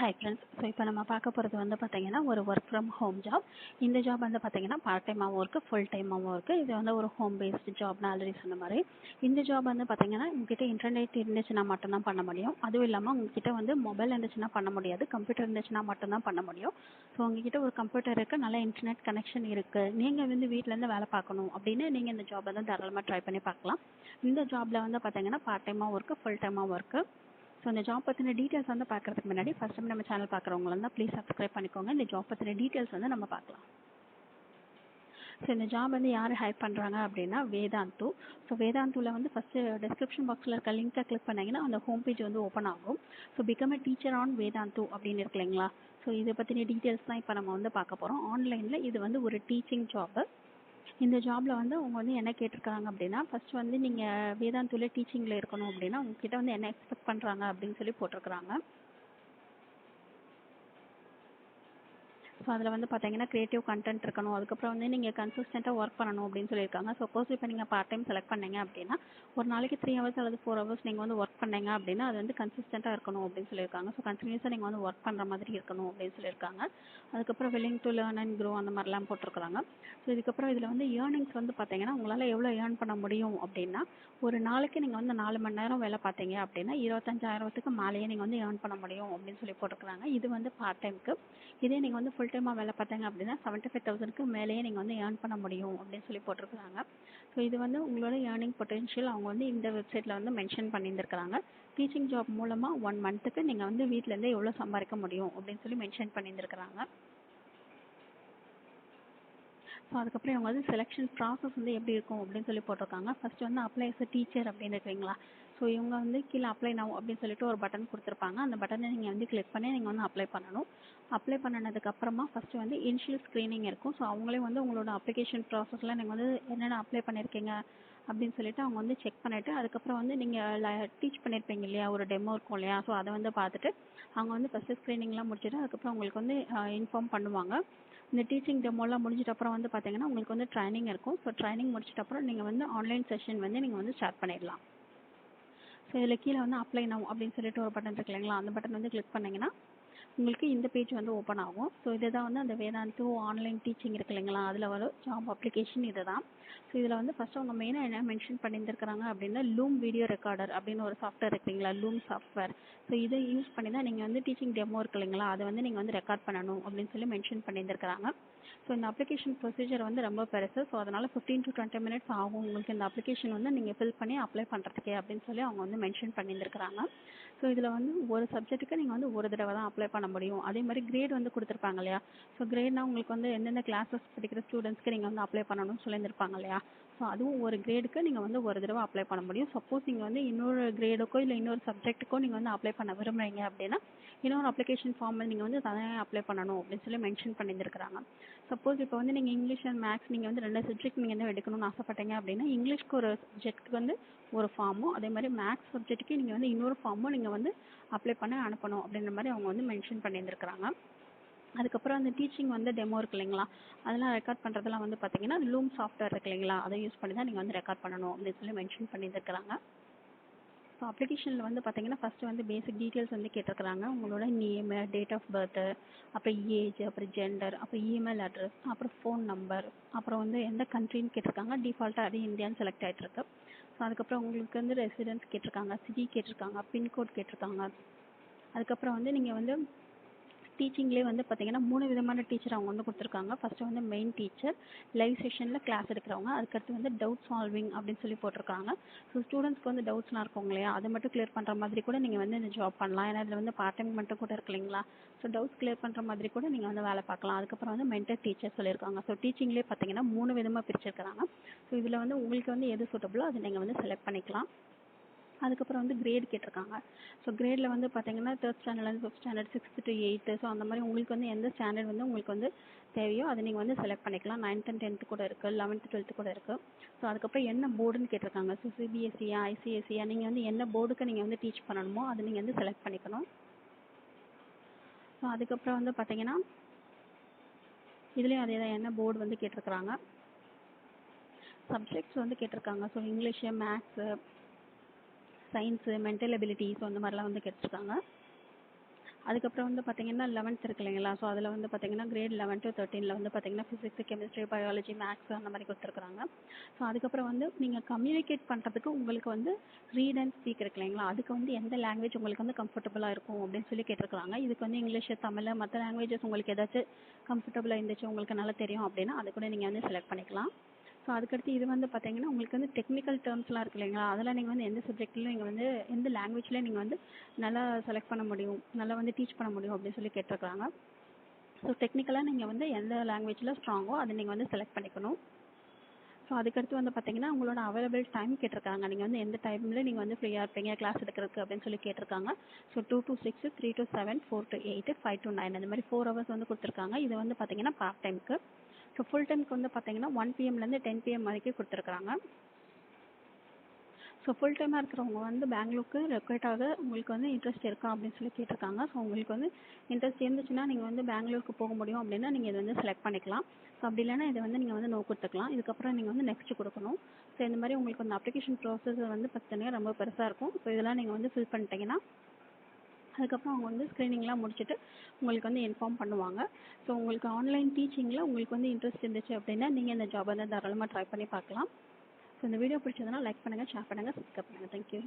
Hi friends. So இப்போ நம்ம பார்க்க போகிறது வந்து பார்த்தீங்கன்னா ஒரு ஒர்க் ஃப்ரம் ஹோம் ஜாப். இந்த ஜாப் வந்து பார்த்தீங்கன்னா பார்ட் டைமாகவும் இருக்குது, ஃபுல் டைமாகவும் இருக்குது. இது வந்து ஒரு ஹோம் பேஸ்டு ஜாப். நான் ஆல்ரெடி சொன்ன மாதிரி இந்த ஜாப் வந்து பார்த்தீங்கன்னா உங்ககிட்ட இன்டர்நெட் இருந்துச்சுன்னா மட்டும்தான் பண்ண முடியும். அதுவும் இல்லாமல் உங்ககிட்ட வந்து மொபைல் இருந்துச்சுன்னா பண்ண முடியாது, கம்ப்யூட்டர் இருந்துச்சுன்னா மட்டும்தான் பண்ண முடியும். ஸோ உங்ககிட்ட ஒரு கம்ப்யூட்டர் இருக்குது, நல்ல இன்டர்நெட் கனெக்ஷன் இருக்குது, நீங்கள் வந்து வீட்டிலேருந்து வேலை பார்க்கணும் அப்படின்னு நீங்கள் இந்த ஜாப் வந்து தாராளமாக ட்ரை பண்ணி பார்க்கலாம். இந்த ஜாபில் வந்து பார்த்தீங்கன்னா பார்ட் டைமாகவும் இருக்குது, ஃபுல் டைமாகவும் இருக்குது. ஸோ இந்த ஜாப் பற்றின டீட்டெயில்ஸ் வந்து பார்க்கறதுக்கு முன்னாடி ஃபர்ஸ்ட் டைம் நம்ம சேனல் பார்க்குறவங்க இருந்தால் ப்ளீஸ் சப்ஸ்கிரைப் பண்ணிக்கோங்க. இந்த ஜாப் பற்றின டீட்டெயில்ஸ் வந்து நம்ம பார்க்கலாம். ஸோ இந்த ஜாப் வந்து யார் ஹையர் பண்ணுறாங்க அப்படின்னா வேதாந்து. ஸோ வேதாந்துவில் வந்து ஃபஸ்ட்டு டிஸ்கிரிப்ஷன் பாக்ஸில் இருக்க லிங்கை கிளிக் பண்ணிங்கன்னா அந்த ஹோம் பேஜ் வந்து ஓப்பன் ஆகும். So become a teacher on Vedantu அப்படின்னு இருக்கு இல்லைங்களா. ஸோ இதை பற்றின டீட்டெயில்ஸ் தான் இப்போ நம்ம வந்து பார்க்க போகிறோம். ஆன்லைனில் இது வந்து ஒரு டீச்சிங் ஜாப்பு. இந்த ஜாப்ல வந்து அவங்க வந்து என்ன கேட்டிருக்காங்க அப்படின்னா, ஃபர்ஸ்ட் வந்து நீங்கள் வேதாந்துல டீச்சிங்கில் இருக்கணும் அப்படின்னா உங்ககிட்ட வந்து என்ன எக்ஸ்பெக்ட் பண்ணுறாங்க அப்படின்னு சொல்லி போட்டிருக்கிறாங்க. ஸோ அதில் வந்து பார்த்தீங்கன்னா கிரியேட்டிவ் கண்டென்ட் இருக்கணும், அதுக்கப்புறம் வந்து நீங்கள் கன்சிஸ்டண்ட்டாக ஒர்க் பண்ணணும் அப்படின்னு சொல்லியிருக்காங்க. சப்போஸ் இப்போ நீங்கள் பார்ட் டைம் செலக்ட் பண்ணீங்க அப்படின்னா ஒரு நாளைக்கு 3 ஹவர்ஸ் அல்லது 4 ஹவர்ஸ் நீங்கள் வந்து ஒர்க் பண்ணீங்க அப்படின்னா அது வந்து கன்சிஸ்டண்ட்டாக இருக்கணும் அப்படின்னு சொல்லியிருக்காங்க. ஸோ கண்டினியூஸாக நீங்கள் வந்து ஒர்க் பண்ணுற மாதிரி இருக்கணும் அப்படின்னு சொல்லியிருக்காங்க. அதுக்கப்புறம் willing to learn and grow அந்த மாதிரிலாம் போட்டிருக்கிறாங்க. ஸோ இதுக்கப்புறம் இதில் வந்து ஏர்னிங்ஸ் வந்து பார்த்தீங்கன்னா உங்களால் எவ்வளோ ஏர்ன் பண்ண முடியும் அப்படின்னா, ஒரு நாளைக்கு நீங்கள் வந்து 4 மணி நேரம் வேலை பார்த்தீங்க அப்படின்னா 25,000க்கு மேலேயே நீங்கள் வந்து ஏர்ன் பண்ண முடியும் அப்படின்னு சொல்லி போட்டிருக்கிறாங்க. இது வந்து பார்ட் டைமுக்கு. இதே நீங்கள் வந்து ஃபுல் டைமாக வேலை பார்த்தாங்க அப்படின்னா 75,000க்கு மேலேயே நீங்கள் வந்து ஏர்ன் பண்ண முடியும் அப்படின்னு சொல்லி போட்டிருக்கிறாங்க. ஸோ இது வந்து உங்களோட ஏர்னிங் பொட்டென்ஷியல் அவங்க வந்து இந்த வெப்சைட்டில் வந்து மென்ஷன் பண்ணியிருந்திருக்கிறாங்க. டீச்சிங் ஜாப் மூலமாக 1 மந்த்துக்கு நீங்கள் வந்து வீட்டிலேருந்தே எவ்வளோ சம்பாதிக்க முடியும் அப்படின்னு சொல்லி மென்ஷன் பண்ணியிருந்திருக்கிறாங்க. ஸோ அதுக்கப்புறம் இவங்க வந்து செலெக்ஷன் ப்ராசஸ் வந்து எப்படி இருக்கும் அப்படின்னு சொல்லி போட்டிருக்காங்க. ஃபர்ஸ்ட் வந்து அப்ளை as a டீச்சர் அப்படின்னு இருக்கீங்களா. ஸோ இவங்க வந்து கீழே அப்ளை நவ் அப்படின்னு சொல்லிட்டு ஒரு பட்டன் கொடுத்துருப்பாங்க. அந்த பட்டனை நீங்கள் வந்து கிளிக் பண்ணி நீங்கள் வந்து அப்ளை பண்ணணும். அப்ளை பண்ணினதுக்கு அப்புறமா ஃபர்ஸ்ட் வந்து இனிஷியல் ஸ்க்ரீனிங் இருக்கும். ஸோ அவங்களே வந்து உங்களோட அப்ளிகேஷன் ப்ராசஸில் நீங்கள் வந்து என்னென்ன அப்ளை பண்ணியிருக்கீங்க அப்படின்னு சொல்லிட்டு அவங்க வந்து செக் பண்ணிவிட்டு அதுக்கப்புறம் வந்து நீங்கள் டீச் பண்ணியிருப்பீங்க இல்லையா, ஒரு டெமோ இருக்கும் இல்லையா. ஸோ அதை வந்து பார்த்துட்டு அவங்க வந்து ஃபஸ்ட்டு ஸ்க்ரீனிங்லாம் முடிச்சுட்டு அதுக்கப்புறம் உங்களுக்கு வந்து இன்ஃபார்ம் பண்ணுவாங்க. இந்த டீச்சிங் டெமோலாம் முடிஞ்சிட்ட அப்புறம் வந்து பார்த்தீங்கன்னா உங்களுக்கு வந்து ட்ரைனிங் இருக்கும். ஸோ ட்ரைனிங் முடிச்சிட்ட அப்புறம் நீங்கள் வந்து ஆன்லைன் செஷன் வந்து நீங்கள் வந்து ஸ்டார்ட் பண்ணிடலாம். ஸோ இதில் கீழே வந்து அப்ளை நவ் அப்படின்னு சொல்லிட்டு ஒரு பட்டன் இருக்கு இல்லைங்களா, அந்த பட்டன் வந்து கிளிக் பண்ணிங்கன்னா உங்களுக்கு இந்த பேஜ் வந்து ஓப்பன் ஆகும். ஸோ இதுதான் வந்து அந்த வேதாந்து ஆன்லைன் டீச்சிங் இருக்கு இல்லைங்களா, அதில் வரும் ஜாப் அப்ளிகேஷன் இது தான். ஸோ இதில் வந்து ஃபஸ்ட்டு அவங்க மெயினாக என்ன மென்ஷன் பண்ணியிருக்கிறாங்க அப்படின்னா லூம் வீடியோ ரெக்கார்டர் அப்படின்னு ஒரு சாஃப்ட்வேர் இருக்குங்களா, லூம் சாஃப்ட்வேர். ஸோ இதை யூஸ் பண்ணி தான் நீங்கள் வந்து டீச்சிங் டெமோ இருக்கு இல்லைங்களா, அதை வந்து நீங்கள் வந்து ரெக்கார்ட் பண்ணணும் அப்படின்னு சொல்லி மென்ஷன் பண்ணியிருக்கிறாங்க. ஸோ இந்த அப்ளிகேஷன் ப்ரொசீஜர் வந்து ரொம்ப பெருசு. ஸோ அதனால் 15 to 20 மினிட்ஸ் ஆகும் உங்களுக்கு இந்த அப்ளிகேஷன் வந்து நீங்கள் ஃபில் பண்ணி அப்ளை பண்ணுறதுக்கே அப்படின்னு சொல்லி அவங்க வந்து மென்ஷன் பண்ணியிருக்கிறாங்க. ஸோ இதில் வந்து ஒரு சப்ஜெக்ட்டுக்கு நீங்கள் வந்து ஒரு தடவை தான் அப்ளை பண்ண முடியும். அதே மாதிரி கிரேட் வந்து கொடுத்துருப்பாங்க இல்லையா. ஸோ கிரேட்னா உங்களுக்கு வந்து எந்தெந்த கிளாஸஸ் படிக்கிற ஸ்டூடெண்ட்ஸ்க்கு நீங்கள் வந்து அப்ளை பண்ணணும்னு சொல்லியிருந்திருப்பாங்க இல்லையா. ஸோ அதுவும் ஒரு கிரேடுக்கு நீங்கள் வந்து ஒரு தடவை அப்ளை பண்ண முடியும். சப்போஸ் நீங்கள் வந்து இன்னொரு கிரேடுக்கோ இல்லை இன்னொரு சப்ஜெக்ட்டுக்கோ நீங்கள் வந்து அப்ளை பண்ண விரும்புறீங்க அப்படின்னா இன்னொரு அப்ளிகேஷன் ஃபார்ம் நீங்கள் வந்து தனியாக அப்ளை பண்ணணும் அப்படின்னு சொல்லி மென்ஷன் பண்ணியிருக்கிறாங்க. சப்போஸ் இப்போ வந்து நீங்கள் இங்கிலீஷ் அண்ட் மேக்ஸ் நீங்கள் வந்து 2 சப்ஜெக்ட் நீங்கள் வந்து எடுக்கணும்னு ஆசைப்பட்டீங்க அப்படின்னா இங்கிலீஷ்க்கு ஒரு சப்ஜெக்ட்டுக்கு வந்து ஒரு ஃபார்மும் அதே மாதிரி மேக்ஸ் சப்ஜெக்ட்டுக்கு நீங்கள் வந்து இன்னொரு ஃபார்மும் நீங்கள் வந்து அப்ளை பண்ண அனுப்பணும் அப்படின்ற மாதிரி அவங்க வந்து மென்ஷன் பண்ணியிருக்கிறாங்க. அதுக்கப்புறம் அந்த டீச்சிங் வந்து டெமோ இருக்கு இல்லைங்களா, அதெல்லாம் ரெக்கார்ட் பண்ணுறதெல்லாம் வந்து பார்த்தீங்கன்னா லூம் சாஃப்ட்வேர் இருக்கு இல்லைங்களா, அதை யூஸ் பண்ணி தான் நீங்கள் வந்து ரெக்கார்ட் பண்ணணும் அப்படின்னு சொல்லி மென்ஷன் பண்ணியிருக்கிறாங்க. ஸோ அப்ளிகேஷனில் வந்து பார்த்தீங்கன்னா ஃபஸ்ட்டு வந்து பேசிக் டீட்டெயில்ஸ் வந்து கேட்டிருக்கிறாங்க. உங்களோட நேமு, டேட் ஆஃப் பர்த்து, அப்புறம் ஏஜ், அப்புறம் ஜெண்டர், அப்புறம் இமெயில் அட்ரஸ், அப்புறம் ஃபோன் நம்பர், அப்புறம் வந்து எந்த கண்ட்ரின்னு கேட்டிருக்காங்க. டிஃபால்ட்டாக அது இந்தியான்னு செலக்ட் ஆகிட்டுருக்கு. ஸோ அதுக்கப்புறம் உங்களுக்கு வந்து ரெசிடென்ஸ் கேட்டிருக்காங்க, சிட்டி கேட்டிருக்காங்க, பின்கோட் கேட்டிருக்காங்க. அதுக்கப்புறம் வந்து நீங்கள் வந்து டீச்சிங்லேயே வந்து பார்த்தீங்கன்னா 3 விதமான டீச்சர் அவங்க வந்து கொடுத்துருக்காங்க. ஃபர்ஸ்ட் வந்து மெயின் டீச்சர், லைவ் செஷனில் கிளாஸ் எடுக்கிறவங்க, அதுக்கடுத்து வந்து டவுட் சால்விங் அப்படின்னு சொல்லி போட்டிருக்காங்க. ஸோ ஸ்டூடெண்ட்ஸ்க்கு வந்து டவுட்ஸ்லாம் இருக்கும் இல்லையா, அதை மட்டும் கிளியர் பண்ணுற மாதிரி கூட நீங்கள் வந்து இந்த ஜாப் பண்ணலாம். ஏன்னா இதில் வந்து பார்ட் டைம் மட்டும் கூட இருக்கு இல்லைங்களா. ஸோ டவுட்ஸ் கிளியர் பண்ணுற மாதிரி கூட நீங்கள் வந்து வேலை பார்க்கலாம். அதுக்கப்புறம் வந்து மென்டர் டீச்சர் சொல்லியிருக்காங்க. ஸோ டீச்சிங்லேயே பார்த்தீங்கன்னா 3 விதமாக பிரிச்சிருக்கிறாங்க. ஸோ இதில் வந்து உங்களுக்கு வந்து எது சூட்டபிளோ அதை நீங்கள் வந்து செலக்ட் பண்ணிக்கலாம். அதுக்கப்புறம் வந்து கிரேட் கேட்டிருக்காங்க. ஸோ கிரேடில் வந்து பார்த்தீங்கன்னா 3rd ஸ்டாண்டர்ட்லேருந்து 5th standard, 6th to 8th. So அந்த மாதிரி உங்களுக்கு வந்து எந்த ஸ்டாண்டர்ட் வந்து உங்களுக்கு வந்து தேவையோ அதை நீங்கள் வந்து செலக்ட் பண்ணிக்கலாம். 9th and 10th கூட இருக்குது, 11th 12th கூட இருக்குது. ஸோ அதுக்கப்புறம் என்ன போர்டுன்னு கேட்டிருக்காங்க. ஸோ சிபிஎஸ்சியா, ஐசிஎஸ்சியா, நீங்கள் வந்து என்ன போர்டுக்கு நீங்கள் வந்து டீச் பண்ணணுமோ அதை நீங்கள் வந்து செலக்ட் பண்ணிக்கணும். ஸோ அதுக்கப்புறம் வந்து பார்த்தீங்கன்னா இதுலேயும் அதே தான், என்ன போர்டு வந்து கேட்டிருக்கிறாங்க. சப்ஜெக்ட்ஸ் வந்து கேட்டிருக்காங்க. So English, maths, science, mental ability, so அந்த மாதிரிலாம் வந்து கேட்டிருக்காங்க. அதுக்கப்புறம் வந்து பார்த்தீங்கன்னா 11th இருக்கு இல்லைங்களா? ஸோ அதில் வந்து பார்த்தீங்கன்னா கிரேட் 11 to 13ல வந்து பார்த்தீங்கன்னா ஃபிசிக்ஸ், கெமிஸ்ட்ரி, பயாலஜி, மேக்ஸ் அந்த மாதிரி கொடுத்துருக்குறாங்க. ஸோ அதுக்கப்புறம் வந்து நீங்கள் கம்யூனிகேட் பண்ணுறதுக்கு உங்களுக்கு வந்து ரீட் அண்ட் ஸ்பீக் இருக்கு இல்லைங்களா? அதுக்கு வந்து எந்த லாங்குவேஜ் உங்களுக்கு வந்து கம்ஃபர்டபுளாக இருக்கும் அப்படின்னு சொல்லி கேட்டிருக்காங்க. இதுக்கு வந்து இங்கிலீஷ், தமிழ், மற்ற லாங்குவேஜஸ் உங்களுக்கு ஏதாச்சும் கம்ஃபர்டபுளாக இருந்துச்சு, உங்களுக்கு நல்லா தெரியும் அப்படின்னா அது கூட நீங்கள் வந்து செலக்ட் பண்ணிக்கலாம். ஸோ அதுக்கடுத்து இது வந்து பார்த்தீங்கன்னா உங்களுக்கு வந்து டெக்னிக்கல் டேர்ம்ஸ்லாம் இருக்கு இல்லைங்களா? அதெல்லாம் நீங்கள் வந்து எந்த சப்ஜெக்ட்லையும் நீங்கள் வந்து எந்த லாங்குவேஜ்லையும் நீங்கள் வந்து நல்லா செலக்ட் பண்ண முடியும், நல்லா வந்து டீச் பண்ண முடியும் அப்படின்னு சொல்லி கேட்டிருக்காங்க. ஸோ டெக்னிக்கலாக நீங்கள் வந்து எந்த லாங்குவேஜில் ஸ்ட்ராங்கோ அதை நீங்கள் வந்து செலக்ட் பண்ணிக்கணும். ஸோ அதுக்கடுத்து வந்து பார்த்தீங்கன்னா உங்களோட அவைலபிள் டைம் கேட்டிருக்காங்க. நீங்கள் வந்து எந்த டைமில் நீங்கள் வந்து ஃப்ரீயாக இருப்பீங்க கிளாஸ் எடுக்கிறதுக்கு அப்படின்னு சொல்லி கேட்டிருக்காங்க. So 2 to 6, 3 to 7, 4 to 8, 5 to 9 அந்த மாதிரி 4 ஹவர்ஸ் வந்து கொடுத்துருக்காங்க. இது வந்து பார்த்தீங்கன்னா பார்ட் டைமுக்கு. ஸோ ஃபுல் டைமுக்கு வந்து பார்த்தீங்கன்னா 1 PM to 10 PM வரைக்கும் கொடுத்துருக்காங்க. ஸோ ஃபுல் டைமாக இருக்கிறவங்க வந்து பெங்களூருக்கு லொக்கேட் ஆக உங்களுக்கு வந்து இன்ட்ரெஸ்ட் இருக்கா அப்படின்னு சொல்லி கேட்டிருக்காங்க. ஸோ உங்களுக்கு வந்து இன்ட்ரெஸ்ட் இருந்துச்சுன்னா நீங்கள் வந்து பெங்களூருக்கு போக முடியும் அப்படின்னா நீங்கள் இதை வந்து செலக்ட் பண்ணிக்கலாம். ஸோ அப்படி இல்லைன்னா இதை வந்து நீங்கள் வந்து நோ கொடுத்துக்கலாம். இதுக்கப்புறம் நீங்கள் வந்து நெக்ஸ்ட் கொடுக்கணும். ஸோ இந்த மாதிரி உங்களுக்கு அந்த அப்ளிகேஷன் ப்ராசஸ் வந்து பார்த்தீங்கன்னா ரொம்ப பெருசாக இருக்கும். ஸோ இதெல்லாம் நீங்கள் வந்து ஃபில் பண்ணிட்டீங்கன்னா அதுக்கப்புறம் அவங்க வந்து ஸ்க்ரீனிங்லாம் முடிச்சுட்டு உங்களுக்கு வந்து இன்ஃபார்ம் பண்ணுவாங்க. ஸோ உங்களுக்கு ஆன்லைன் டீச்சிங்கில் உங்களுக்கு வந்து இன்ட்ரெஸ்ட் இருந்துச்சு அப்படின்னா நீங்கள் இந்த ஜாப் வந்து தாராளமாக ட்ரை பண்ணி பார்க்கலாம். ஸோ இந்த வீடியோ பிடிச்சதுன்னா லைக் பண்ணுங்கள், ஷேர் பண்ணுங்கள், சப்ஸ்கிரைப் பண்ணுங்கள். தேங்க்யூ.